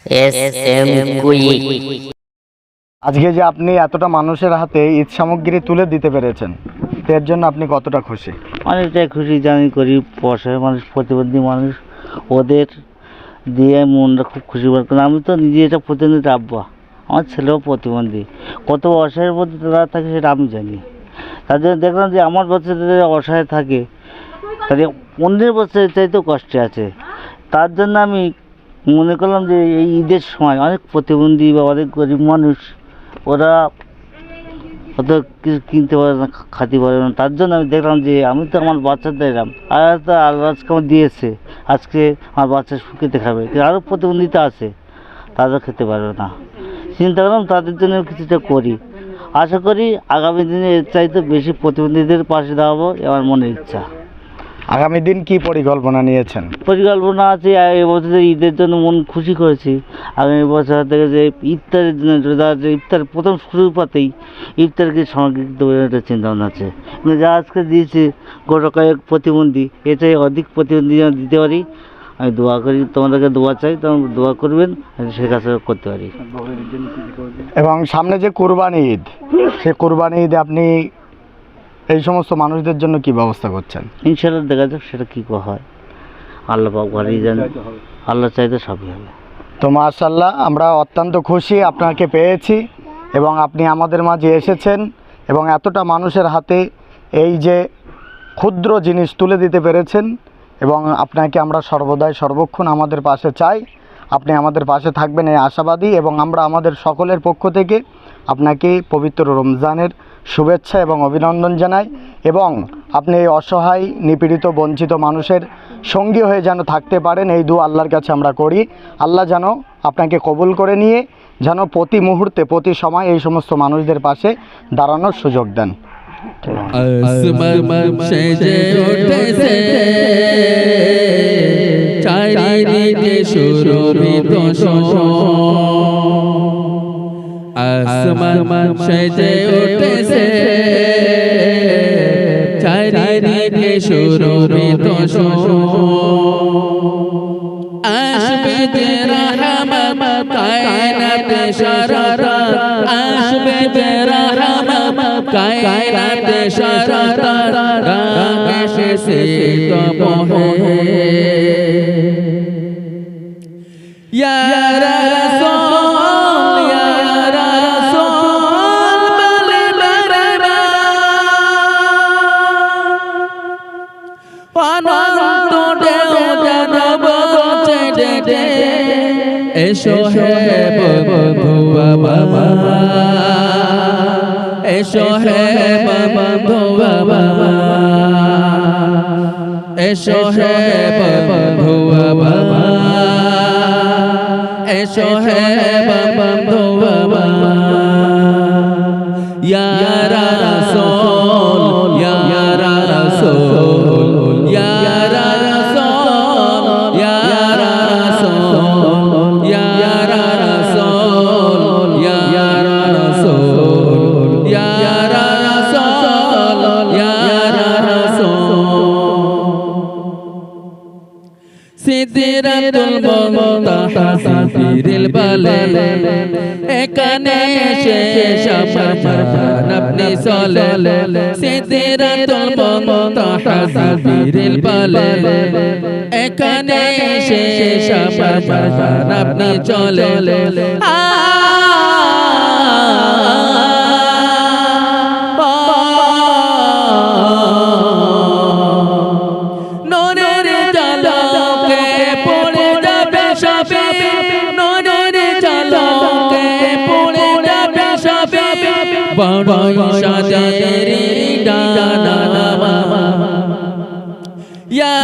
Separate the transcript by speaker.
Speaker 1: SM quick.
Speaker 2: আজকে যে আপনি এতটা মানুষের হাতে ঈদ সামগ্রী তুলে দিতে পেরেছেন, তো এর জন্য আপনি কতটা খুশি?
Speaker 3: অনেকটাই খুশি, জানি গরিব অসহায় মানুষ, প্রতিবন্ধী মানুষ, ওদের দিয়ে মনটা খুব খুশি করে। কারণ আমি তো নিজে এটা প্রতিবন্ধী আব্বা, আমার ছেলেও প্রতিবন্ধী, কত অসহায়ের মধ্যে তারা থাকে সেটা আমি জানি। তার জন্য দেখলাম যে আমার বাচ্চাদের অসহায় থাকে, তাহলে অন্যের বাচ্চাদের চাইতেও কষ্টে আছে। তার জন্য আমি মনে করলাম যে এই ঈদের সময় অনেক প্রতিবন্ধী বা অনেক গরিব মানুষ, ওরা অত কিছু কিনতে পারে না, খাতে পারে না। তার জন্য আমি দেখলাম যে আমি তো আমার বাচ্চাদের এলাম, আর তো আল্লাহ আজকে আমার দিয়েছে, আজকে আমার বাচ্চা খেতে খাবে, কিন্তু আরও প্রতিবন্ধিতা আছে, তারা খেতে পারবে না। চিন্তা করলাম তাদের জন্য কিছুটা করি। আশা করি আগামী দিনে এর চাইতে বেশি প্রতিবন্ধীদের পাশে দাঁড়াবো, আমার মনের ইচ্ছা।
Speaker 2: আগামী দিন কি পরিকল্পনা নিয়েছেন?
Speaker 3: পরিকল্পনা আছে, এবছর ঈদের জন্য মন খুশি করেছি। আগামী বছর থেকে যে ইফতারের জন্য যে ইফতার প্রথম শুরু পাতেই ইফতারকে সামগ্রিক দেওয়ার একটা চিন্তাভাবনা আছে। কিন্তু যা আজকে দিয়েছি গোটা কয়েক প্রতিবন্ধী, এটাই অধিক প্রতিবন্ধী যেন দিতে পারি। আমি দোয়া করি, তোমাদেরকে দোয়া চাই, তোমরা দোয়া করবেন, সে কাছে করতে পারি।
Speaker 2: এবং সামনে যে কুরবানি ঈদ, সে কুরবানি ঈদে আপনি এই সমস্ত মানুষদের জন্য কি ব্যবস্থা করছেন?
Speaker 3: ইনশাল্লাহ দেখা যাক সেটা কী হয়, আল্লাহ পাক ভালোই জানে, আল্লাহ চাইতে সবই হবে।
Speaker 2: তো মাশাআল্লাহ, আমরা অত্যন্ত খুশি আপনাকে পেয়েছি এবং আপনি আমাদের মাঝে এসেছেন এবং এতটা মানুষের হাতে এই যে ক্ষুদ্র জিনিস তুলে দিতে পেরেছেন, এবং আপনাকে আমরা সর্বদাই সর্বক্ষণ আমাদের পাশে চাই। আপনি আমাদের পাশে থাকবেন এই আশাবাদী, এবং আমরা আমাদের সকলের পক্ষ থেকে আপনাকে পবিত্র রমজানের শুভেচ্ছা এবং অভিনন্দন জানাই। এবং আপনি এই অসহায়, নিপীড়িত, বঞ্চিত মানুষের সঙ্গী হয়ে যেন থাকতে পারেন, এই দোয়া আল্লাহর কাছে আমরা করি। আল্লাহ যেন আপনাকে কবুল করে নিয়ে যেন প্রতি মুহূর্তে, প্রতি সময় এই সমস্ত মানুষদের পাশে দাঁড়ানোর সুযোগ দেন।
Speaker 4: আসমান সেজে উঠেছে, চারিদিকে সুরভিত আসমান সেজে উঠেছে, চারিদিকে সুরভিত আসবে যে রহমত কায়নাতে সারা, আসবে যে রহমত কায়নাতে সারা, রাগ এসেছে তো মোহে ইয়া রাসূল, ইয়া রাসূল বলে মারবা অনন্ত ঢেউ জানাব ছেড়ে, এসো হে বন্ধু বাবা, এসো হে বন্ধু বাবা, এসো হে বন্ধু বাবা, এসো হে বন্ধু বাবা, ইয়া রাসূল, ইয়া রাসূল, ইয়া রাসূল, ইয়া রাসূল, ইয়া রাসূল, ইয়া রাসূল, ইয়া রাসূল, ইয়া রাসূল। সিদরাতুল মুনতাহা সিদরিল বালাল, এখানে শেষ আমার আপনি চলে, সিদরাতুল মুনতাহা সিদরিল বালাল, এখানে শেষ আমার আপনি চলে। সাদের ডানা ইয়া